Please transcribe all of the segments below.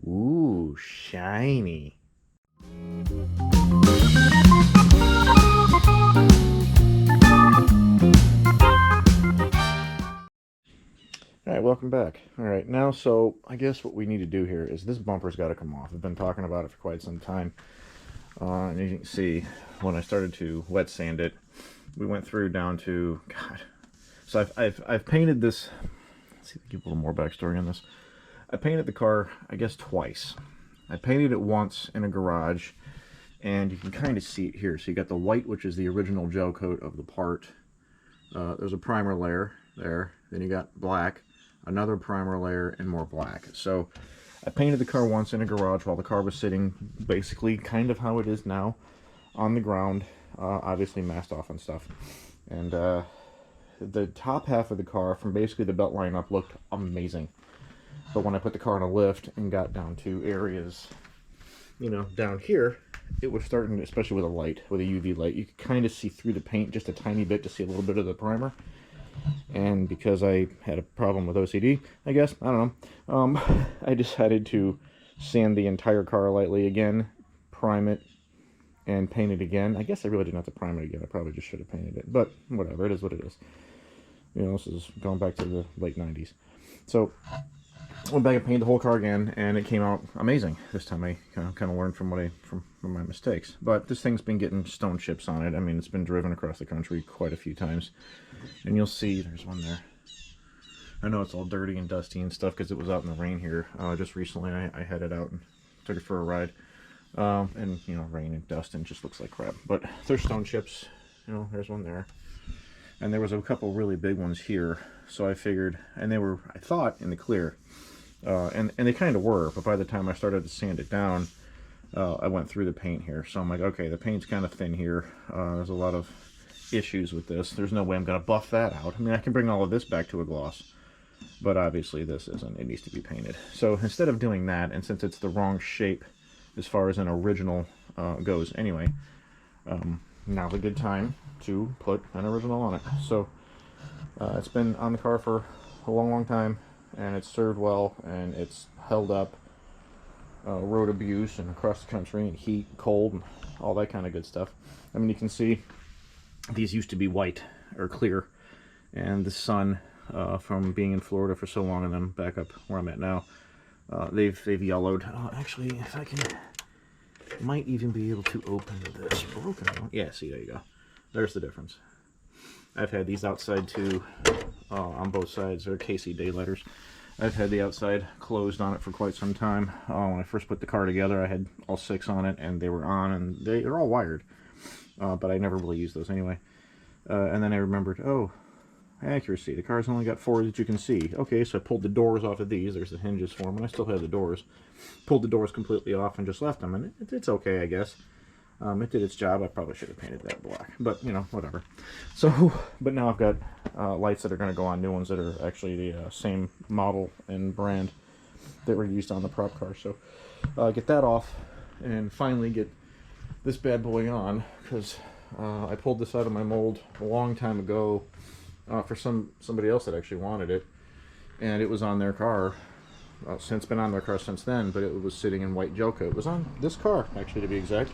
Ooh, shiny. All right, welcome back. All right, now, so I guess what we need to do here is this bumper's got to come off. I've been talking about it for quite some time. And as you can see, when I started to wet sand it, we went through down to, God. So I've painted this. Let's see if I give a little more backstory on this. I painted the car, I guess, twice. I painted it once in a garage, and you can kind of see it here. So you got the white, which is the original gel coat of the part. There's a primer layer there. Then you got black, another primer layer, and more black. So I painted the car once in a garage while the car was sitting basically kind of how it is now on the ground, obviously masked off and stuff. And the top half of the car from basically the belt line up looked amazing. But when I put the car on a lift and got down to areas, you know, down here, it was starting, especially with a light, with a UV light, you could kind of see through the paint just a tiny bit to see a little bit of the primer. And because I had a problem with OCD, I guess, I don't know, I decided to sand the entire car lightly again, prime it, and paint it again. I guess I really didn't have to prime it again. I probably just should have painted it. But whatever, it is what it is. You know, this is going back to the late 90s. So went back and painted the whole car again, and it came out amazing. This time I kind of learned from my mistakes. But this thing's been getting stone chips on it. I mean, it's been driven across the country quite a few times. And you'll see, there's one there. I know it's all dirty and dusty and stuff because it was out in the rain here. Just recently I had it out and took it for a ride. And, you know, rain and dust, and it just looks like crap. But there's stone chips. You know, there's one there. And there was a couple really big ones here. So I figured, and they were, I thought, in the clear. And they kind of were, but by the time I started to sand it down, I went through the paint here. So I'm like, okay, the paint's kind of thin here. There's a lot of issues with this. There's no way I'm going to buff that out. I mean, I can bring all of this back to a gloss, but obviously this isn't. It needs to be painted. So instead of doing that, and since it's the wrong shape as far as an original goes anyway, now's a good time to put an original on it. So it's been on the car for a long time, and it's served well, and it's held up road abuse and across the country, and heat, cold, and all that kind of good stuff. I mean, you can see these used to be white or clear, and the sun from being in Florida for so long and then back up where I'm at now, they've yellowed. Actually, if I can, might even be able to open this broken one. Yeah, see, there you go. There's the difference. I've had these outside too, on both sides. They're KC daylighters. I've had the outside closed on it for quite some time. When I first put the car together, I had all 6 on it, and they were on, and they're all wired. But I never really used those anyway. And then I remembered, oh, accuracy. The car's only got 4 that you can see. Okay, so I pulled the doors off of these. There's the hinges for them, and I still have the doors. Pulled the doors completely off and just left them, and it's okay, I guess. It did its job. I probably should have painted that black, but, you know, whatever. So, but now I've got lights that are going to go on, new ones that are actually the same model and brand that were used on the prop car. So get that off and finally get this bad boy on, because I pulled this out of my mold a long time ago for somebody else that actually wanted it, and it was on their car. Since been on their car since then, but it was sitting in white gel coat. It was on this car, actually, to be exact.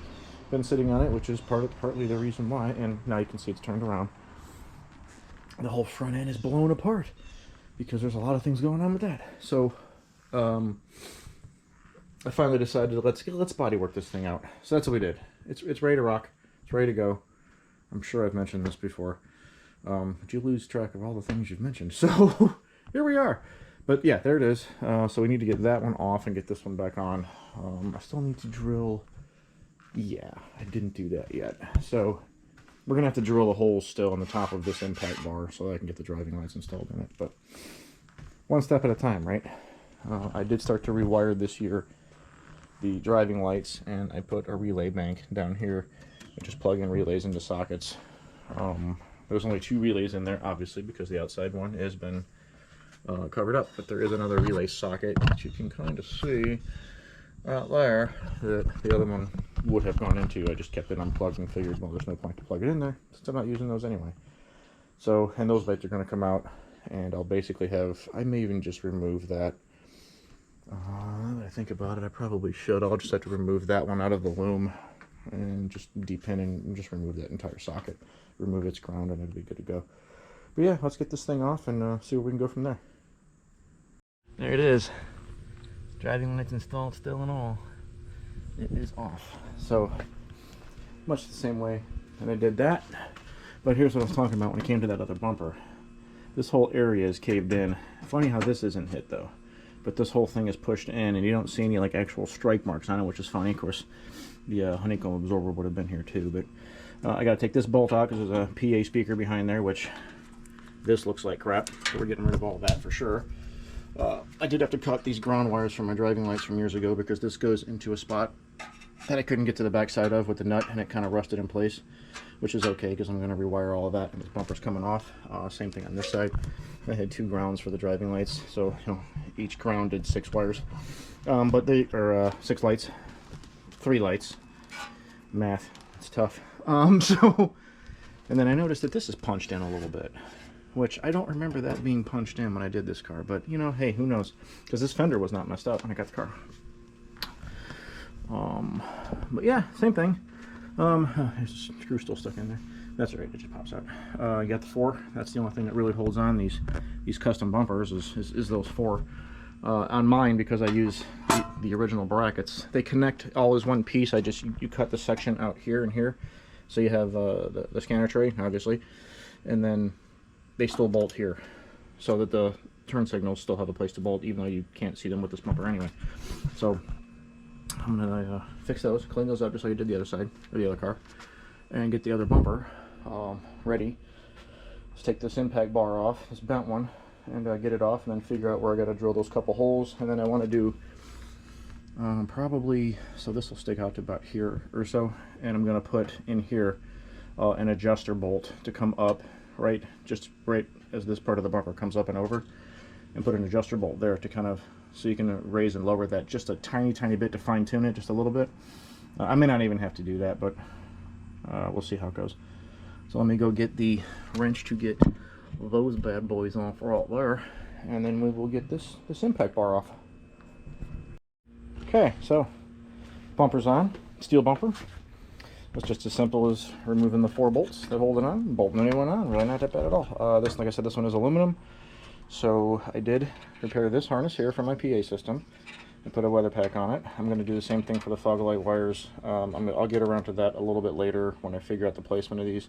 Been sitting on it, which is partly the reason why, and now you can see it's turned around. The whole front end is blown apart because there's a lot of things going on with that. So I finally decided let's bodywork this thing out. So that's what we did. It's ready to rock. It's ready to go. I'm sure I've mentioned this before, but you lose track of all the things you've mentioned. So here we are. But yeah, there it is. So we need to get that one off and get this one back on. I still need to drill. Yeah, I didn't do that yet. So we're going to have to drill a hole still on the top of this impact bar so that I can get the driving lights installed in it. But one step at a time, right? I did start to rewire this year the driving lights, and I put a relay bank down here. I just plug in relays into sockets. There's only 2 relays in there, obviously, because the outside one has been covered up. But there is another relay socket that you can kind of see out there that the other one would have gone into. I just kept it unplugged and figured, well, there's no point to plug it in there since I'm not using those anyway. So, and those lights are going to come out, and I'll basically have, I may even just remove that That I think about it, I probably should. I'll just have to remove that one out of the loom and just depin and just remove that entire socket, remove its ground, and it'll be good to go. But yeah, let's get this thing off and see where we can go from there. There it is. Driving lights installed still and all. It is off. So, much the same way that I did that. But here's what I was talking about when it came to that other bumper. This whole area is caved in. Funny how this isn't hit though. But this whole thing is pushed in, and you don't see any like actual strike marks on it, which is funny. Of course, the honeycomb absorber would have been here too. But I got to take this bolt out because there's a PA speaker behind there, which this looks like crap. So we're getting rid of all of that for sure. I did have to cut these ground wires from my driving lights from years ago because this goes into a spot that I couldn't get to the back side of with the nut, and it kind of rusted in place, which is okay because I'm going to rewire all of that, and this bumper's coming off. Same thing on this side. I had 2 grounds for the driving lights, so you know, each ground did 6 wires, but they are 6 lights, 3 lights. Math, it's tough. So, and then I noticed that this is punched in a little bit, which I don't remember that being punched in when I did this car, but you know, hey, who knows? Because this fender was not messed up when I got the car. But yeah, same thing. There's a screw still stuck in there. That's all right, it just pops out. You got the 4. That's the only thing that really holds on these custom bumpers is those 4. On mine, because I use the original brackets, they connect all as one piece. You cut the section out here and here, so you have the scanner tray, obviously, and then they still bolt here, so that the turn signals still have a place to bolt, even though you can't see them with this bumper anyway. So I'm gonna fix those, clean those up just like I did the other side of the other car, and get the other bumper ready. Let's take this impact bar off, this bent one, and get it off, and then figure out where I got to drill those couple holes. And then I want to do probably, so this will stick out to about here or so, and I'm going to put in here an adjuster bolt to come up just right as this part of the bumper comes up and over, and put an adjuster bolt there to kind of, so you can raise and lower that just a tiny bit to fine tune it just a little bit. I may not even have to do that, but we'll see how it goes. So let me go get the wrench to get those bad boys off right there, and then we will get this impact bar off. Okay, so bumper's on, steel bumper. It's just as simple as removing the 4 bolts that hold it on, bolting the new one on. Really not that bad at all. This, like I said, this one is aluminum, so I did repair this harness here for my PA system and put a weather pack on it. I'm going to do the same thing for the fog light wires. I'll get around to that a little bit later when I figure out the placement of these,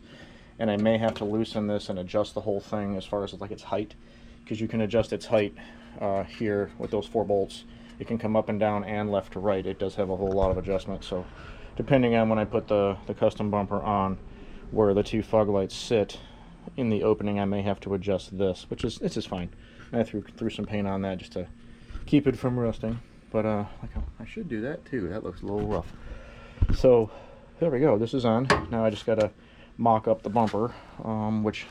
and I may have to loosen this and adjust the whole thing as far as like its height, because you can adjust its height here with those 4 bolts. It can come up and down and left to right. It does have a whole lot of adjustment, so depending on when I put the custom bumper on, where the 2 fog lights sit in the opening, I may have to adjust this, which is, it's just fine. I threw some paint on that just to keep it from rusting, but like I should do that too. That looks a little rough. So there we go, this is on. Now I just gotta mock up the bumper, which,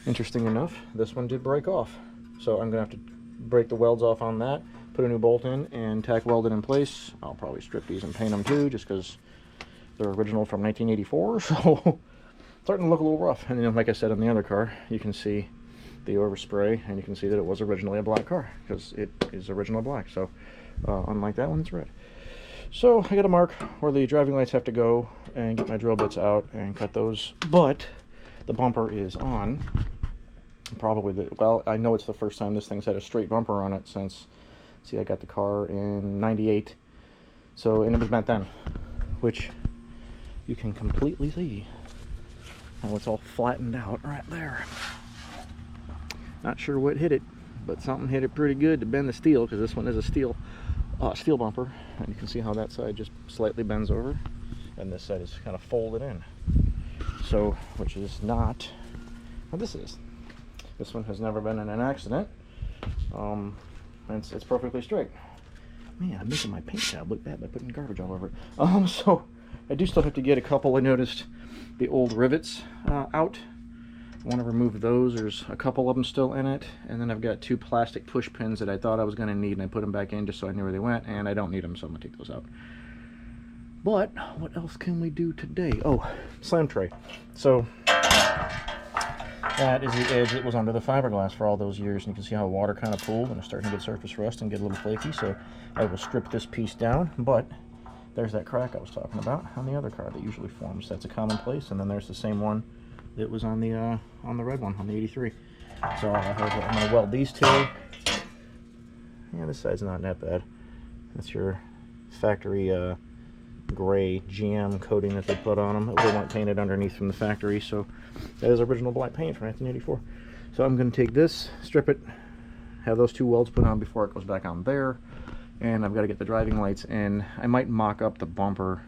interesting enough, this one did break off, so I'm gonna have to break the welds off on that, put a new bolt in, and tack weld it in place. I'll probably strip these and paint them too, just because they're original from 1984, so starting to look a little rough. And then, like I said, on the other car, you can see the overspray, and you can see that it was originally a black car, because it is original black. So unlike that one, it's red. So I got to mark where the driving lights have to go and get my drill bits out and cut those. But the bumper is on. Probably well, I know it's the first time this thing's had a straight bumper on it since, see, I got the car in '98, so, and it was bent then, which you can completely see how it's all flattened out right there. Not sure what hit it, but something hit it pretty good to bend the steel, because this one is a steel bumper, and you can see how that side just slightly bends over, and this side is kind of folded in. So, which is not what this is. This one has never been in an accident. And it's perfectly straight. Man, I'm making my paint job look bad by putting garbage all over it. So I do still have to get a couple. I noticed the old rivets out. I want to remove those. There's a couple of them still in it, and then I've got 2 plastic push pins that I thought I was going to need, and I put them back in just so I knew where they went, and I don't need them, so I'm going to take those out. But what else can we do today? Oh, slam tray. So That is the edge that was under the fiberglass for all those years, and you can see how water kind of pooled and it's starting to get surface rust and get a little flaky. So I will strip this piece down, but there's that crack I was talking about on the other car that usually forms. That's a commonplace, and then there's the same one that was on the red one, on the 83. So I'm going to weld these two. Yeah, this side's not that bad. That's your factory gray GM coating that they put on them. They weren't painted underneath from the factory, so that is original black paint from 1984. So I'm going to take this, strip it, have those two welds put on before it goes back on there, and I've got to get the driving lights in. I might mock up the bumper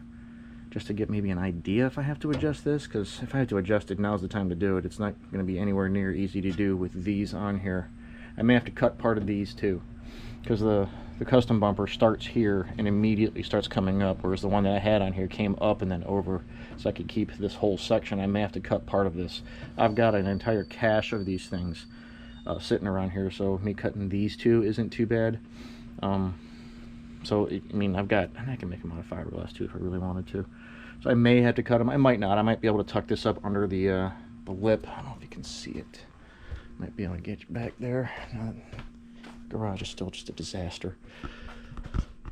just to get maybe an idea if I have to adjust this, because if I have to adjust it, now's the time to do it. It's not going to be anywhere near easy to do with these on here. I may have to cut part of these too, because the custom bumper starts here and immediately starts coming up, whereas the one that I had on here came up and then over, so I could keep this whole section. I may have to cut part of this. I've got an entire cache of these things sitting around here, so me cutting these two isn't too bad. So, I mean, I can make them out of fiberglass too if I really wanted to. So I may have to cut them. I might not. I might be able to tuck this up under the lip. I don't know if you can see it. Might be able to get you back there. Garage is still just a disaster.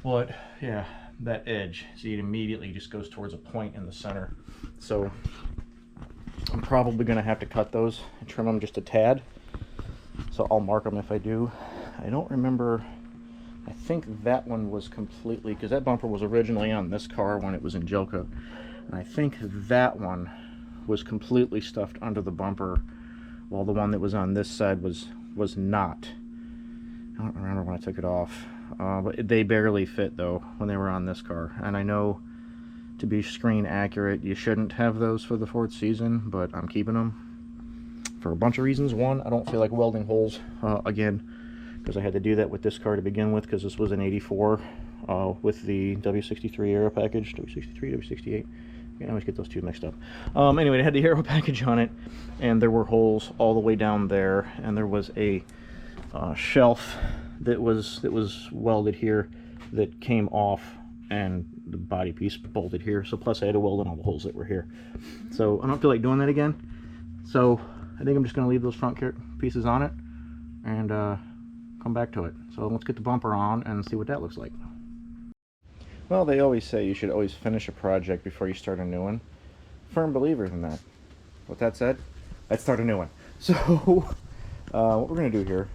But, yeah, that edge. See, it immediately just goes towards a point in the center. So I'm probably going to have to cut those and trim them just a tad. So I'll mark them if I do. I don't remember. I think that one was completely, because that bumper was originally on this car when it was in gel coat, and I think that one was completely stuffed under the bumper, while the one that was on this side was not. I don't remember when I took it off, but they barely fit though when they were on this car. And I know, to be screen accurate, you shouldn't have those for the fourth season, but I'm keeping them for a bunch of reasons. One, I don't feel like welding holes again, because I had to do that with this car to begin with, because this was an 84 with the W63 Aero package. W63, W68. I always get those two mixed up. Anyway, it had the Aero package on it, and there were holes all the way down there, and there was a shelf that was welded here that came off, and the body piece bolted here. So plus I had to weld in all the holes that were here. So I don't feel like doing that again. So I think I'm just going to leave those front pieces on it and come back to it. So let's get the bumper on and see what that looks like. Well, they always say you should always finish a project before you start a new one. Firm believer in that. With that said, let's start a new one. So what we're going to do here,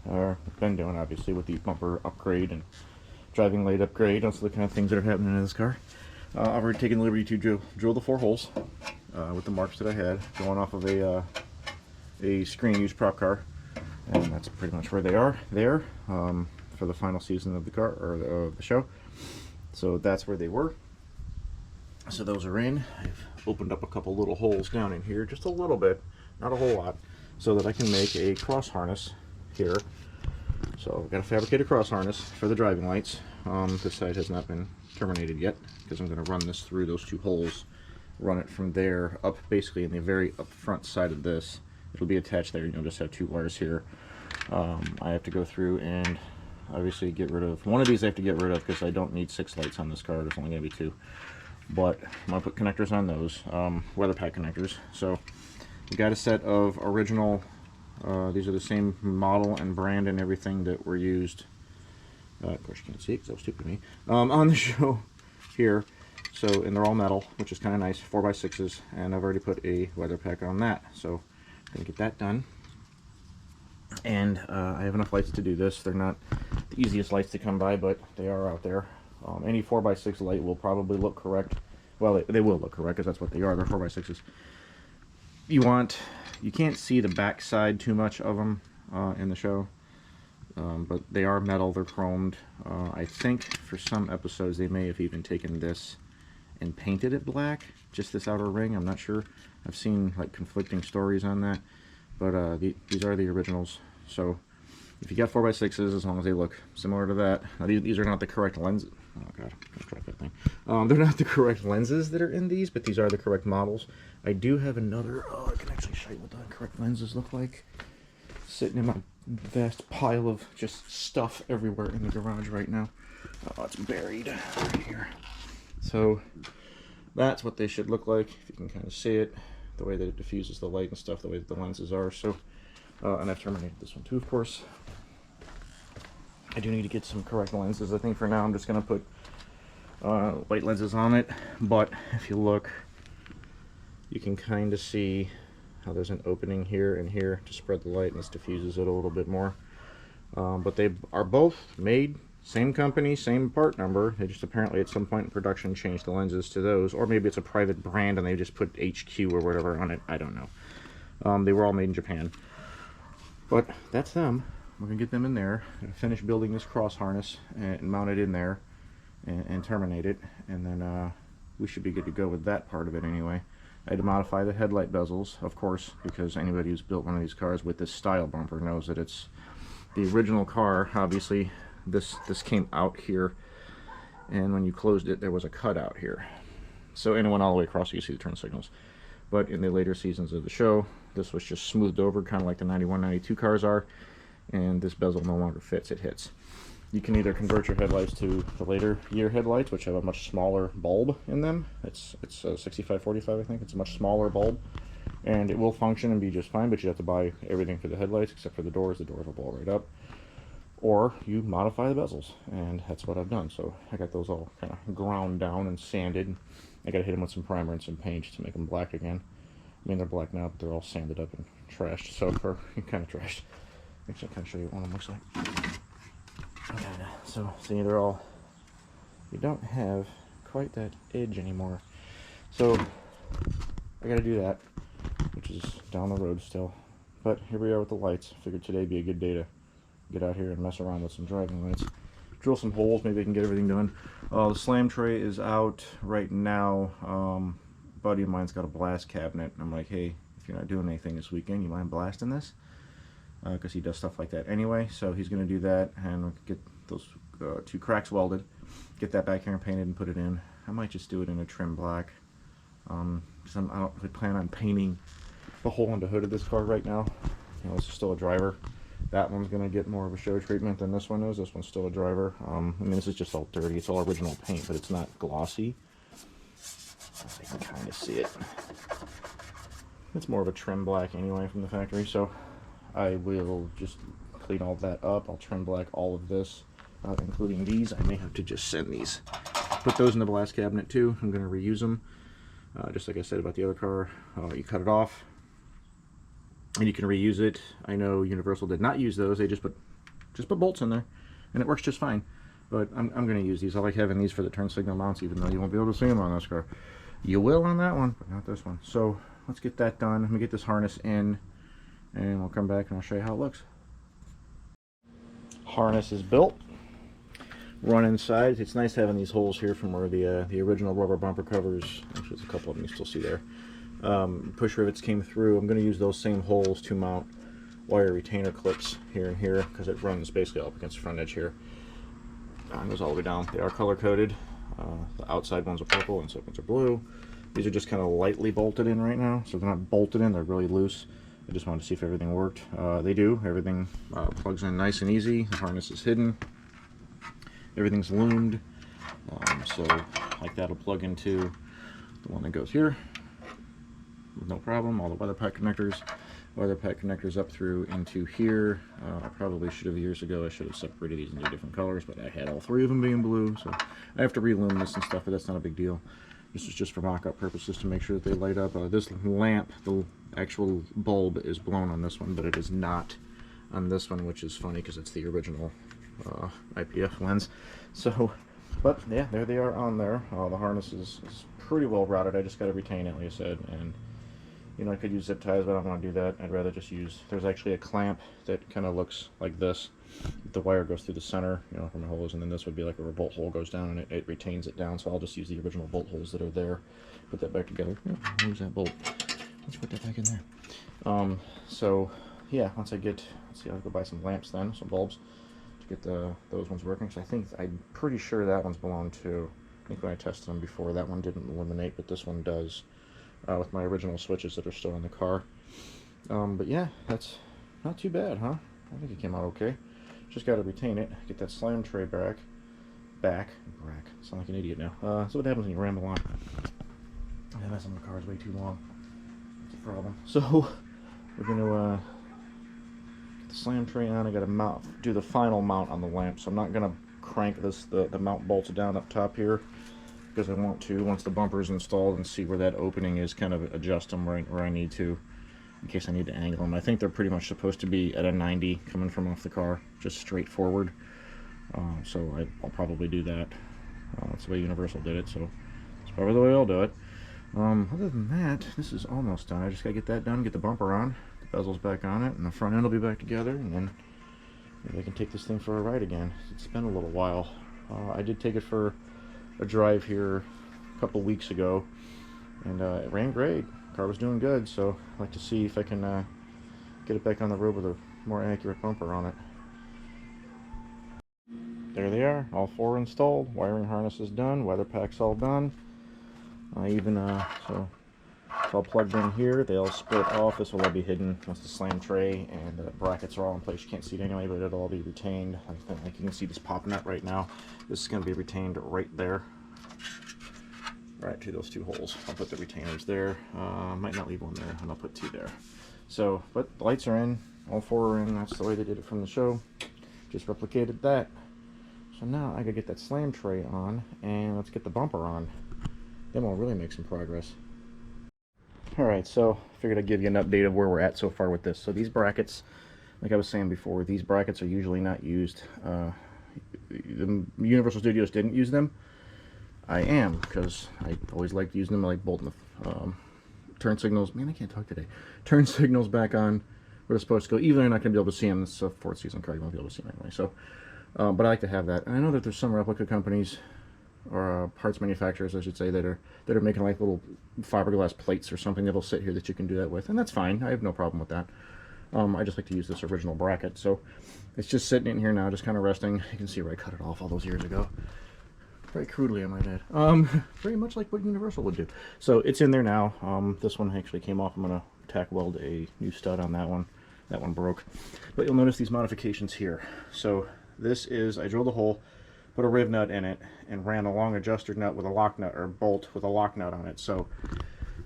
or been doing obviously with the bumper upgrade and driving light upgrade, those are the kind of things that are happening in this car. I've already taken the liberty to drill the 4 holes with the marks that I had going off of a screen used prop car. And that's pretty much where they are there for the final season of the car, or the show. So that's where they were. So those are in. I've opened up a couple little holes down in here, just a little bit, not a whole lot, so that I can make a cross harness here. So I've got a fabricated cross harness for the driving lights. This side has not been terminated yet, because I'm going to run this through those 2 holes, run it from there up, basically in the very up front side of this. It'll be attached there. You'll just have 2 wires here. I have to go through and obviously get rid of one of these. I have to get rid of because I don't need 6 lights on this car. There's only going to be 2. But I'm going to put connectors on those, weather pack connectors. So we got a set of original. These are the same model and brand and everything that were used. Of course you can't see it because that was stupid of me. On the show here. So, and they're all metal, which is kind of nice. 4x6s, and I've already put a weather pack on that. So gonna get that done, and I have enough lights to do this. They're not the easiest lights to come by, but they are out there. Any 4x6 light will probably look correct. Well, they will look correct because that's what they are. They're 4x6s. You can't see the back side too much of them in the show, but they are metal. They're chromed. I think for some episodes they may have even taken this and painted it black, just this outer ring. I'm not sure. I've seen like conflicting stories on that, but these are the originals. So if you got 4x6s, as long as they look similar to that. Now these are not the correct lenses. Oh god, I'm gonna drop that thing. They're not the correct lenses that are in these, but these are the correct models. I do have another. Oh, I can actually show you what the correct lenses look like. Sitting in my vast pile of just stuff everywhere in the garage right now. Oh, it's buried right here. So that's what they should look like, if you can kind of see it. the way that it diffuses the light and stuff, the way that the lenses are. So, and I've terminated this one too, of course. I do need to get some correct lenses. I think for now I'm just going to put white lenses on it, but if you look, you can kind of see how there's an opening here and here to spread the light, and this diffuses it a little bit more. But they are both made, same company, same part number. They just apparently at some point in production changed the lenses to those, or maybe it's a private brand and they just put HQ or whatever on it. I don't know. They were all made in Japan. But that's them. We're going to get them in there, finish building this cross harness and mount it in there and terminate it, and then we should be good to go with that part of it anyway. I had to modify the headlight bezels, of course, because anybody who's built one of these cars with this style bumper knows that it's the original car. Obviously this came out here, and when you closed it there was a cutout here, so anyone all the way across you see the turn signals. But in the later seasons of the show, this was just smoothed over, kind of like the 91, 92 cars are, and this bezel no longer fits, it hits. You can either convert your headlights to the later year headlights, which have a much smaller bulb in them. It's 6545, I think. It's a much smaller bulb, and it will function and be just fine, but you have to buy everything for the headlights except for the doors. The doors will blow right up. Or you modify the bezels, and that's what I've done. So I got those all kind of ground down and sanded. I got to hit them with some primer and some paint to make them black again. I mean, they're black now, but they're all sanded up and trashed. So for kind of trashed. Actually, I can show you what one of them looks like. So see, they're all, you don't have quite that edge anymore. So I gotta do that, which is down the road still. But here we are with the lights. Figured today'd be a good day to get out here and mess around with some driving lights. Drill some holes, maybe I can get everything done. The slam tray is out right now. A buddy of mine's got a blast cabinet, and I'm like, hey, if you're not doing anything this weekend, you mind blasting this? Because he does stuff like that anyway, so he's going to do that, and we'll get those two cracks welded, get that back here and painted and put it in. I might just do it in a trim black. I don't really plan on painting the whole on the hood of this car right now. You know, this is still a driver. That one's going to get more of a show treatment than this one is. This one's still a driver. I mean, this is just all dirty. It's all original paint, but it's not glossy. I can kind of see it. It's more of a trim black anyway from the factory, so I will just clean all that up. I'll trim black all of this, including these. I may have to just send these. Put those in the blast cabinet too. I'm going to reuse them. Just like I said about the other car, you cut it off and you can reuse it. I know Universal did not use those. They just put bolts in there, and it works just fine. But I'm going to use these. I like having these for the turn signal mounts, even though you won't be able to see them on this car. You will on that one, but not this one. So let's get that done. Let me get this harness in, and we'll come back and I'll show you how it looks. Harness is built. Run inside. It's nice having these holes here from where the original rubber bumper covers, actually there's a couple of them you still see there, push rivets came through. I'm going to use those same holes to mount wire retainer clips here and here, because it runs basically up against the front edge here. And goes all the way down. They are color coded. The outside ones are purple and inside ones are blue. These are just kind of lightly bolted in right now, so they're not bolted in, they're really loose. I just wanted to see if everything worked. They do. Everything plugs in nice and easy. The harness is hidden. Everything's loomed. So like that'll plug into the one that goes here with no problem. All the weather pack connectors up through into here. I probably should have years ago. I should have separated these into different colors, but I had all three of them being blue, so I have to relume this and stuff, but that's not a big deal. This is just for mock-up purposes to make sure that they light up. This lamp, the actual bulb is blown on this one, but it is not on this one, which is funny because it's the original IPF lens. So, but yeah, there they are on there. The harness is pretty well routed. I just got to retain it, like I said, and you know, I could use zip ties, but I don't want to do that. I'd rather just use, there's actually a clamp that kind of looks like this. The wire goes through the center, you know, from the holes, and then this would be like where a bolt hole goes down, and it retains it down, so I'll just use the original bolt holes that are there. Put that back together. Oh, where's that bolt? Let's put that back in there. So, yeah, once I get, let's see, I'll go buy some lamps then, some bulbs, to get those ones working, because I'm pretty sure that one's belonged to, I think when I tested them before, that one didn't eliminate, but this one does. With my original switches that are still in the car. But yeah, that's not too bad, huh? I think it came out okay. Just got to retain it, get that slam tray back. Sound like an idiot now. So what happens when you ramble on. I mess on the cars way too long. problem. So we're going to get the slam tray on. I got to do the final mount on the lamp. So I'm not going to crank the mount bolts down up top here, because I want to, once the bumper is installed, and see where that opening is, kind of adjust them right where I need to, in case I need to angle them. I think they're pretty much supposed to be at a 90 coming from off the car, just straight forward. So I'll probably do that. That's the way Universal did it, so it's probably the way I'll do it. Other than that, this is almost done. I just gotta get that done, get the bumper on, the bezel's back on it, and the front end will be back together, and then maybe I can take this thing for a ride again. It's been a little while. I did take it for a drive here a couple weeks ago, and it ran great. The car was doing good, so I'd like to see if I can get it back on the road with a more accurate bumper on it. There they are, all four installed. Wiring harness is done, weather pack's all done. So it's all plugged in here. They all split off. This will all be hidden once the slam tray and the brackets are all in place. You can't see it anyway, but it'll all be retained. Like you can see this popping out right now. This is going to be retained right there, right to those two holes. I'll put the retainers there. Might not leave one there, and I'll put two there. So, but the lights are in. All four are in. That's the way they did it from the show. Just replicated that. So now I gotta get that slam tray on, and let's get the bumper on. Then we'll really make some progress. Alright, so I figured I'd give you an update of where we're at so far with this. So these brackets, like I was saying before, these brackets are usually not used. The Universal Studios didn't use them. I am, because I always liked using them. I like bolting the turn signals. Man, I can't talk today. Turn signals back on where they're supposed to go. Even though you're not going to be able to see them. It's a fourth season car, you won't be able to see them anyway. So, but I like to have that. And I know that there's some replica companies, or parts manufacturers, I should say, that are making like little fiberglass plates or something that'll sit here that you can do that with, and that's fine. I have no problem with that. I just like to use this original bracket, so it's just sitting in here now, just kind of resting. You can see where I cut it off all those years ago, very crudely, I might add. Very much like what Universal would do. So it's in there now. This one actually came off. I'm gonna tack weld a new stud on that one. That one broke, but you'll notice these modifications here. So this is, I drilled a hole, put a riv nut in it, and ran a long adjuster nut with a lock nut, or bolt with a lock nut on it. So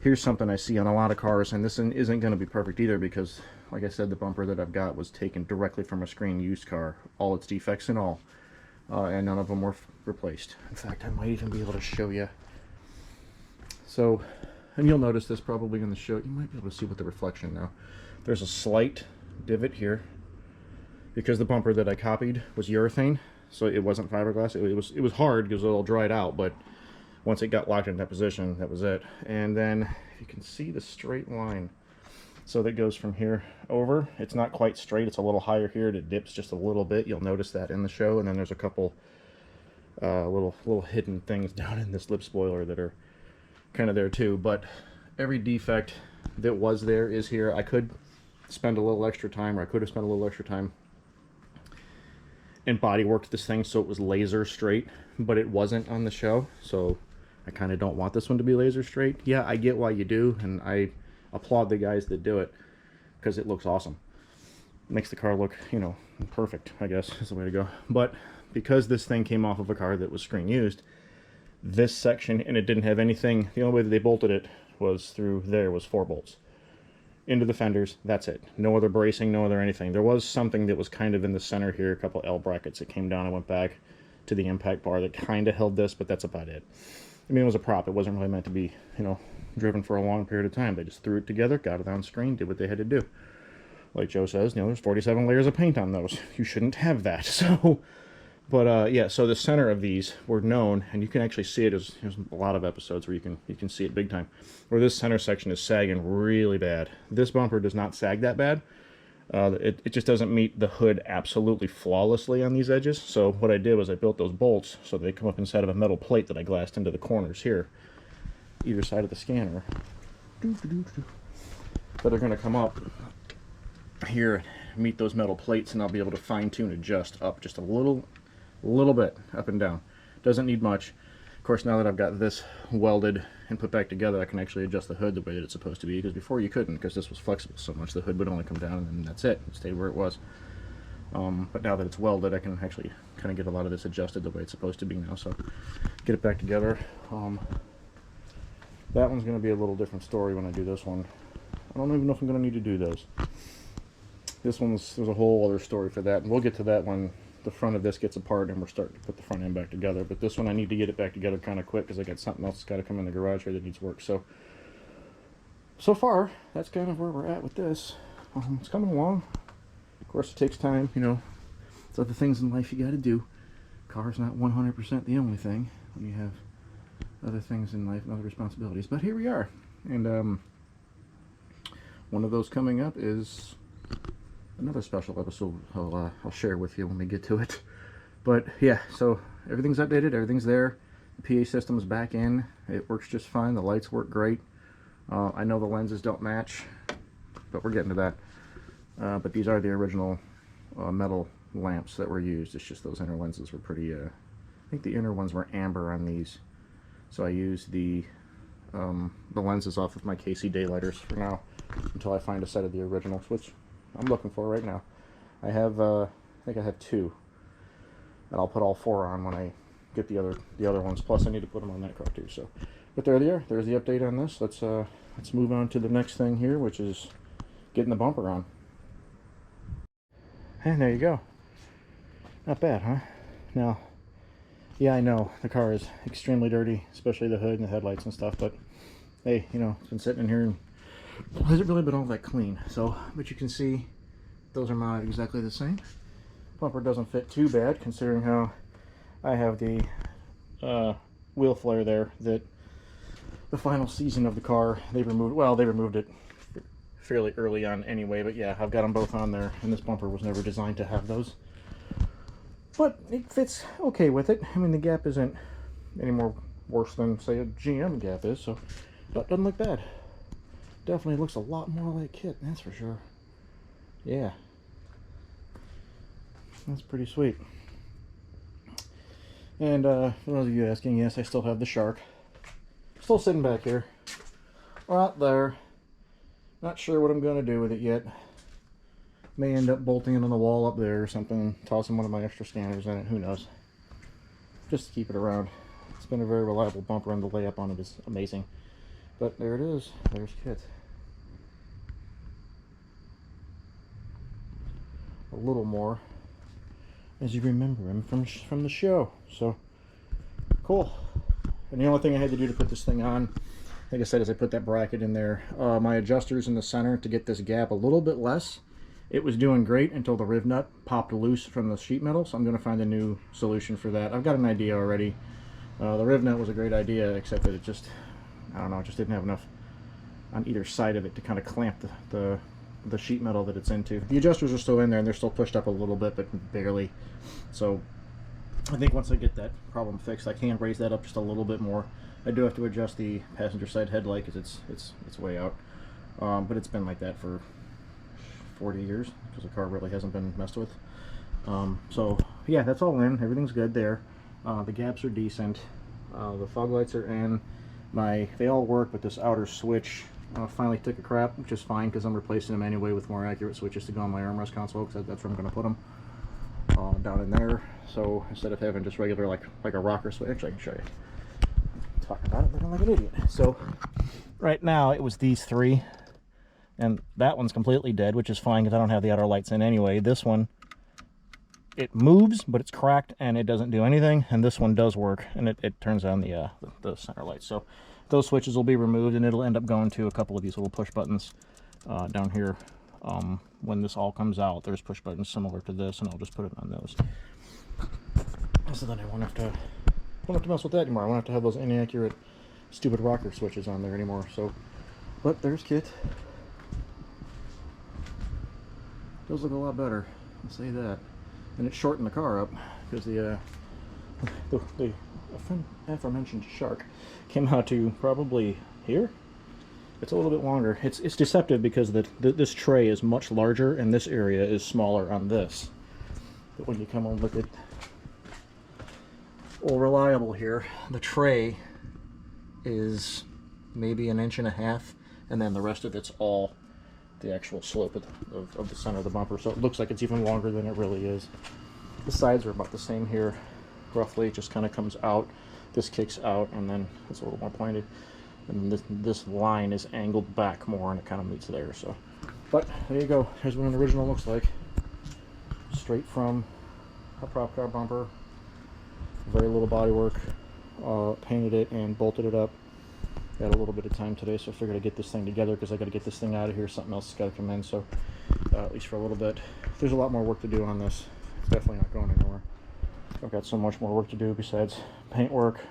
here's something I see on a lot of cars, and this isn't going to be perfect either, because like I said, the bumper that I've got was taken directly from a screen used car, all its defects and all, and none of them were replaced. In fact, I might even be able to show you. So, and you'll notice this probably in the show. You might be able to see with the reflection now. There's a slight divot here because the bumper that I copied was urethane. So it wasn't fiberglass. It was hard because it all dried out, but once it got locked in that position, that was it. And then you can see the straight line. So that goes from here over. It's not quite straight. It's a little higher here. It dips just a little bit. You'll notice that in the show. And then there's a couple little hidden things down in this lip spoiler that are kind of there too. But every defect that was there is here. I could spend a little extra time, or I could have spent a little extra time and body worked this thing so it was laser straight, but it wasn't on the show, so I kind of don't want this one to be laser straight. Yeah, I get why you do, and I applaud the guys that do it because it looks awesome. It makes the car look, you know, perfect, I guess is the way to go. But because this thing came off of a car that was screen used, this section, and it didn't have anything, the only way that they bolted it was through there was 4 bolts into the fenders. That's it. No other bracing, no other anything. There was something that was kind of in the center here, a couple L brackets that came down and went back to the impact bar that kind of held this, but that's about it. I mean, it was a prop. It wasn't really meant to be, you know, driven for a long period of time. They just threw it together, got it on screen, did what they had to do. Like Joe says, you know, there's 47 layers of paint on those. You shouldn't have that. So, but yeah, so the center of these were known, and you can actually see it. There's a lot of episodes where you can see it big time, where this center section is sagging really bad. This bumper does not sag that bad. It just doesn't meet the hood absolutely flawlessly on these edges. So what I did was I built those bolts so they come up inside of a metal plate that I glassed into the corners here, either side of the scanner. But they're going to come up here, meet those metal plates, and I'll be able to fine-tune, adjust up just a little bit up and down. Doesn't need much. Of course, now that I've got this welded and put back together, I can actually adjust the hood the way that it's supposed to be, because before you couldn't, because this was flexible so much. The hood would only come down and that's it. It stayed where it was. But now that it's welded, I can actually kind of get a lot of this adjusted the way it's supposed to be now. So get it back together. That one's going to be a little different story when I do this one. I don't even know if I'm going to need to do those. This one's, there's a whole other story for that, and we'll get to that when the front of this gets apart and we're starting to put the front end back together. But this one I need to get it back together kind of quick because I got something else that's got to come in the garage here that needs work. So far, that's kind of where we're at with this. It's coming along. Of course, it takes time, you know. It's other things in life you got to do. Car's not 100% the only thing when you have other things in life and other responsibilities. But here we are. And one of those coming up is another special episode I'll share with you when we get to it. But yeah, so everything's updated, everything's there. The PA system is back in. It works just fine. The lights work great. I know the lenses don't match, but we're getting to that. But these are the original metal lamps that were used. It's just those inner lenses were pretty, I think the inner ones were amber on these. So I used the lenses off of my KC daylighters for now until I find a set of the originals, which I'm looking for right now. I have, I think I have 2. And I'll put all 4 on when I get the other ones. Plus I need to put them on that car too. So, but there they are. There's the update on this. Let's move on to the next thing here, which is getting the bumper on. And there you go. Not bad, huh? Now, yeah, I know the car is extremely dirty, especially the hood and the headlights and stuff, but hey, you know, it's been sitting in here and it hasn't really been all that clean. So, but you can see those are mounted exactly the same. Bumper doesn't fit too bad considering how I have the wheel flare there that the final season of the car they removed. Well, they removed it fairly early on anyway, but yeah, I've got them both on there, and this bumper was never designed to have those. But it fits okay with it. I mean, the gap isn't any more worse than, say, a GM gap is, so that doesn't look bad. Definitely looks a lot more like KITT, that's for sure. Yeah. That's pretty sweet. And for those of you asking, yes, I still have the Shark. Still sitting back here. Right there. Not sure what I'm going to do with it yet. May end up bolting it on the wall up there or something, tossing one of my extra scanners in it, who knows. Just to keep it around. It's been a very reliable bumper, and the layup on it is amazing. But there it is. There's KITT. A little more, as you remember him from the show. So, cool. And the only thing I had to do to put this thing on, like I said, is I put that bracket in there. My adjusters in the center to get this gap a little bit less. It was doing great until the riv nut popped loose from the sheet metal, so I'm going to find a new solution for that. I've got an idea already. The riv nut was a great idea, except that it just, I don't know, it just didn't have enough on either side of it to kind of clamp the sheet metal that it's into. The adjusters are still in there, and they're still pushed up a little bit, but barely. So I think once I get that problem fixed, I can raise that up just a little bit more. I do have to adjust the passenger side headlight because it's way out. But it's been like that for 40 years because the car really hasn't been messed with. So yeah, that's all in. Everything's good there. The gaps are decent. The fog lights are in. They all work, but this outer switch finally took a crap, which is fine because I'm replacing them anyway with more accurate switches to go on my armrest console, because that's where I'm going to put them, down in there. So instead of having just regular like a rocker switch, actually I can show you. I'm talking about it looking like an idiot. So right now it was these 3. And that one's completely dead, which is fine because I don't have the outer lights in anyway. This one, it moves, but it's cracked and it doesn't do anything. And this one does work, and it turns on the center lights. So those switches will be removed, and it'll end up going to a couple of these little push buttons down here. When this all comes out, there's push buttons similar to this, and I'll just put it on those. So then I won't have to mess with that anymore. I won't have to have those inaccurate, stupid rocker switches on there anymore. So, but there's KITT. Does look a lot better, I'll say that. And it shortened the car up because the aforementioned Shark came out to probably here. It's a little bit longer. It's deceptive because this tray is much larger and this area is smaller on this. But when you come and look at old Reliable here, the tray is maybe 1.5 inches, and then the rest of it's all the actual slope of the center of the bumper, so it looks like it's even longer than it really is. The sides are about the same here, roughly. It just kind of comes out, this kicks out, and then it's a little more pointed. and this line is angled back more, and it kind of meets there. So, but there you go. Here's what an original looks like, straight from a prop car bumper. Very little body work. Painted it and bolted it up. Got a little bit of time today, so I figured I'd get this thing together because I got to get this thing out of here. Something else has got to come in, so at least for a little bit. There's a lot more work to do on this. It's definitely not going anywhere. I've got so much more work to do besides paint work,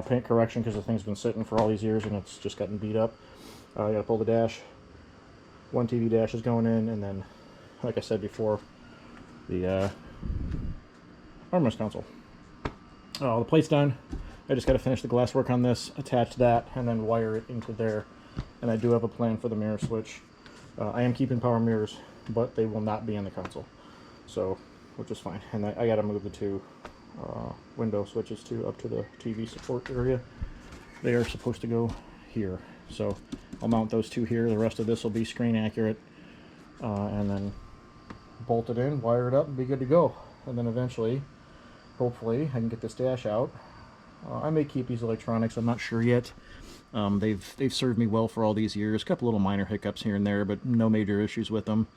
paint correction, because the thing's been sitting for all these years and it's just gotten beat up. I got to pull the dash. One TV dash is going in, and then, like I said before, the armrest console. The plate's done. I just got to finish the glass work on this, attach that, and then wire it into there. And I do have a plan for the mirror switch. I am keeping power mirrors, but they will not be in the console, so which is fine. And I got to move the two window switches up to the TV support area. They are supposed to go here, so I'll mount those two here. The rest of this will be screen accurate, and then bolt it in, wire it up, and be good to go. And then eventually, hopefully, I can get this dash out. I may keep these electronics. I'm not sure yet. They've served me well for all these years. A couple little minor hiccups here and there, but no major issues with them.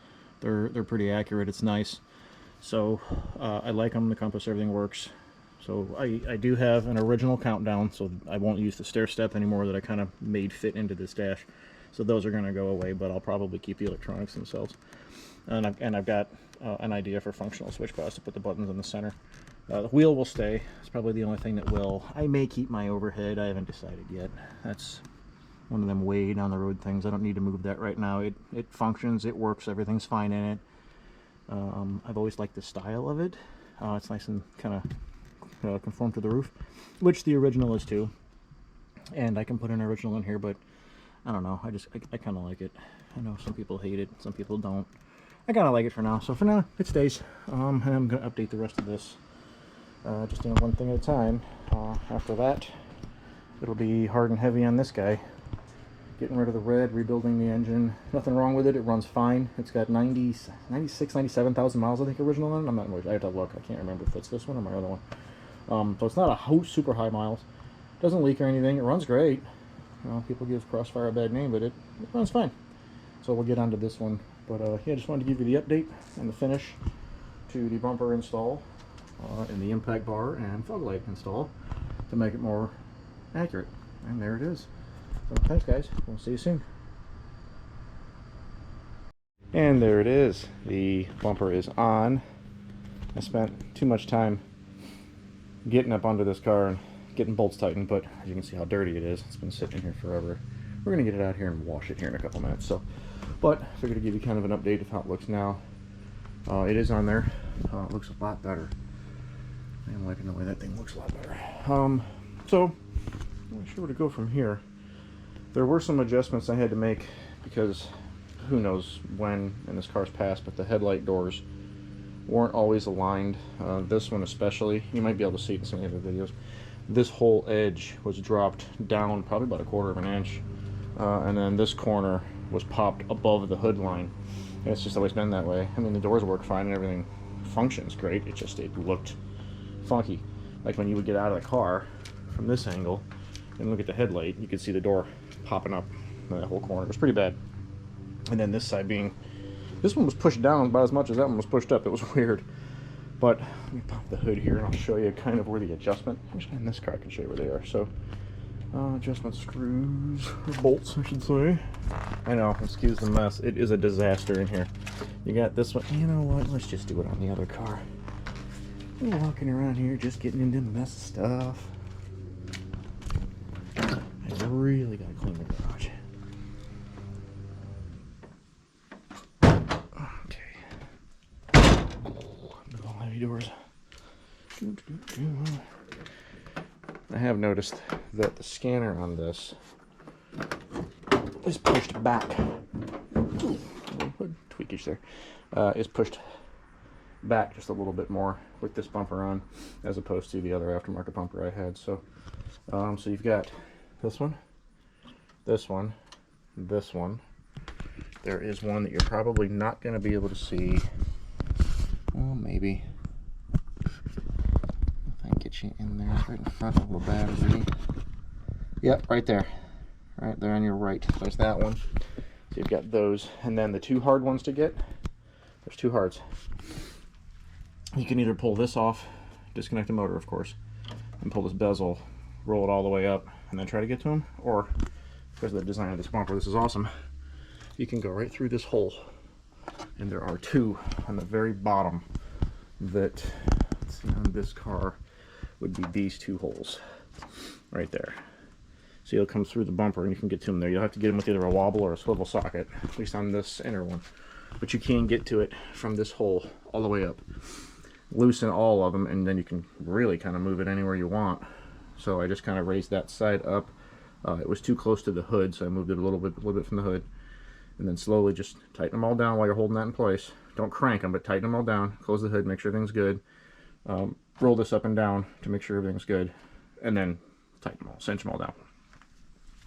They're pretty accurate. It's nice. So I like them. The compass, everything works. So I do have an original countdown, so I won't use the stair step anymore that I kind of made fit into this dash. So those are going to go away, but I'll probably keep the electronics themselves. And I've got an idea for functional switch bars to put the buttons in the center. The wheel will stay. It's probably the only thing that will. I may keep my overhead. I haven't decided yet. That's one of them way down the road things. I don't need to move that right now. It functions. It works. Everything's fine in it. I've always liked the style of it. It's nice and kind of conform to the roof, which the original is too. And I can put an original in here, but I don't know. I kind of like it. I know some people hate it. Some people don't. I kind of like it for now. So for now, it stays. And I'm going to update the rest of this. Just doing one thing at a time. After that, it'll be hard and heavy on this guy. Getting rid of the red, rebuilding the engine. Nothing wrong with it. It runs fine. It's got 96, 97,000 miles, I think, original on it. I'm not. I have to look. I can't remember if it's this one or my other one. So it's not a super high miles. Doesn't leak or anything. It runs great. People give Crossfire a bad name, but it runs fine. So we'll get onto this one. But yeah, just wanted to give you the update and the finish to the bumper install. And the impact bar and fog light install to make it more accurate. And there it is. So thanks guys, we'll see you soon. And there it is. The bumper is on. I spent too much time getting up under this car and getting bolts tightened, but as you can see how dirty it is. It's been sitting here forever. We're going to get it out here and wash it here in a couple minutes. But I figured to give you kind of an update of how it looks now. It is on there. It looks a lot better. I'm liking the way that thing looks a lot better. So, I'm not sure where to go from here. There were some adjustments I had to make because who knows when in this car's past, but the headlight doors weren't always aligned. This one especially, you might be able to see it in some of the other videos. This whole edge was dropped down probably about 1/4 of an inch, and then this corner was popped above the hood line. And it's just always been that way. I mean, the doors work fine and everything functions great. It looked funky. Like when you would get out of the car from this angle and look at the headlight, you could see the door popping up in that whole corner. It was pretty bad. And then this side this one was pushed down about as much as that one was pushed up. It was weird. But let me pop the hood here and I'll show you kind of where the adjustment, in this car I can show you where they are. So adjustment screws, or bolts I should say. I know, excuse the mess. It is a disaster in here. You got this one. You know what, let's just do it on the other car. We're walking around here just getting into the mess of stuff. I really gotta clean the garage. Okay. Big old heavy doors. I have noticed that the scanner on this is pushed back. Ooh, tweakage there. Is pushed back just a little bit more with this bumper on as opposed to the other aftermarket bumper I had. So so you've got this one, this one, this one. There is one that you're probably not going to be able to see. Well, maybe if I can get you in there. It's right in front of the battery. Yep, right there. right there on your right. There's that one. So you've got those, and then the two hard ones to get. There's two hards. You can either pull this off, disconnect the motor, of course, and pull this bezel, roll it all the way up, and then try to get to them, or because of the design of this bumper, this is awesome. You can go right through this hole, and there are two on the very bottom that, let's see, on this car would be these two holes right there. So you'll come through the bumper and you can get to them there. You'll have to get them with either a wobble or a swivel socket, at least on this inner one. But you can get to it from this hole all the way up. Loosen all of them, and then you can really kind of move it anywhere you want. So I just kind of raised that side up. It was too close to the hood, so I moved it a little bit from the hood. And then slowly just tighten them all down while you're holding that in place. Don't crank them, but tighten them all down. Close the hood, make sure everything's good. Roll this up and down to make sure everything's good. And then tighten them all, cinch them all down.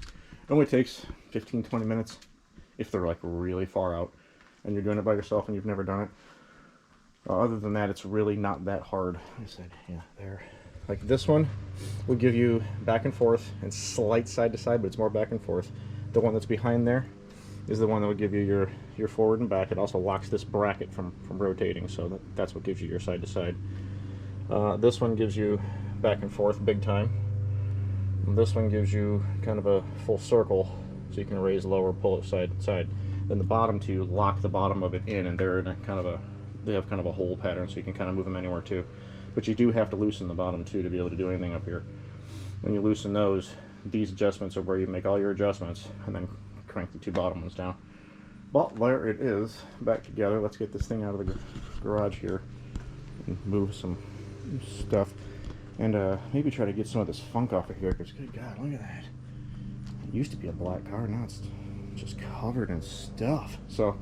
It only takes 15-20 minutes if they're like really far out and you're doing it by yourself and you've never done it. Other than that, it's really not that hard. I said, yeah, there. Like this one will give you back and forth and slight side to side, but it's more back and forth. The one that's behind there is the one that will give you your forward and back. It also locks this bracket from rotating, so that's what gives you your side to side. This one gives you back and forth big time. This one gives you kind of a full circle, so you can raise, lower, pull it side to side. Then the bottom two lock the bottom of it in, and they're in a kind of they have kind of a hole pattern, so you can kind of move them anywhere too. But you do have to loosen the bottom two to be able to do anything up here. When you loosen those, these adjustments are where you make all your adjustments, and then crank the two bottom ones down. Well, there it is, back together. Let's get this thing out of the garage here and move some stuff. And maybe try to get some of this funk off of here, because good God, look at that. It used to be a black car, now it's just covered in stuff. So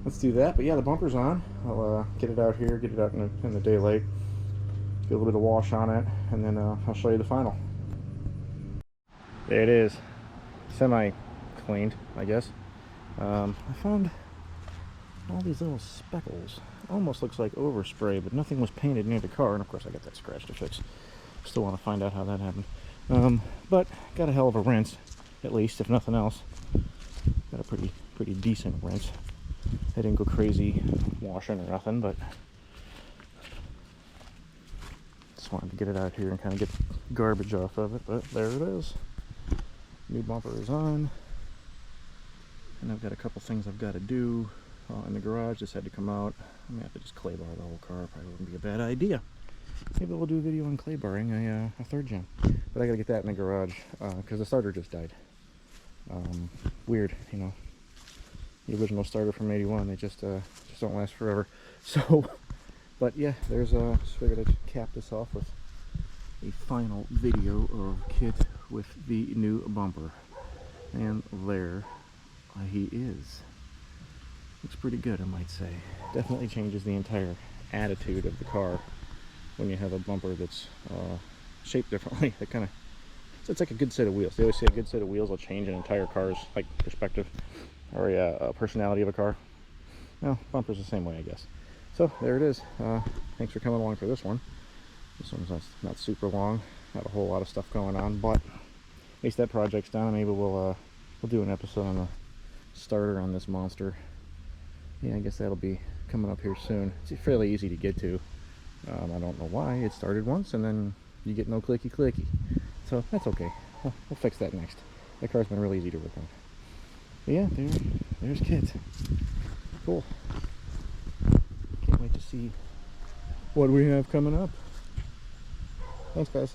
let's do that. But yeah, the bumper's on. I'll get it out here, get it out in the daylight, get a little bit of wash on it, and then I'll show you the final. There it is, semi-cleaned, I guess. I found all these little speckles. Almost looks like overspray, but nothing was painted near the car, and of course I got that scratch to fix. Still want to find out how that happened. But got a hell of a rinse, at least, if nothing else. Got a pretty decent rinse. I didn't go crazy washing or nothing, but just wanted to get it out here and kind of get the garbage off of it. But there it is. New bumper is on, and I've got a couple things I've got to do in the garage. This had to come out. I may have to just clay bar the whole car. Probably wouldn't be a bad idea. Maybe we'll do a video on clay barring a third gen, but I gotta get that in the garage because the starter just died. Weird, you know, the original starter from '81. They just don't last forever. So, but yeah, there's just figured I'd cap this off with a final video of KITT with the new bumper, and there he is. Looks pretty good, I might say. Definitely changes the entire attitude of the car when you have a bumper that's shaped differently. It kind of, it's like a good set of wheels. They always say a good set of wheels will change an entire car's like perspective or a personality of a car. Well, bumper's the same way, I guess. So there it is. Thanks for coming along for this one. This one's not super long. Not a whole lot of stuff going on, but at least that project's done. Maybe we'll do an episode on the starter on this monster. Yeah, I guess that'll be coming up here soon. It's fairly easy to get to. I don't know why. It started once and then you get no clicky clicky. So that's okay. We'll fix that next. That car's been really easy to work on. But yeah, there's KITT. Cool. Can't wait to see what we have coming up. Thanks, guys.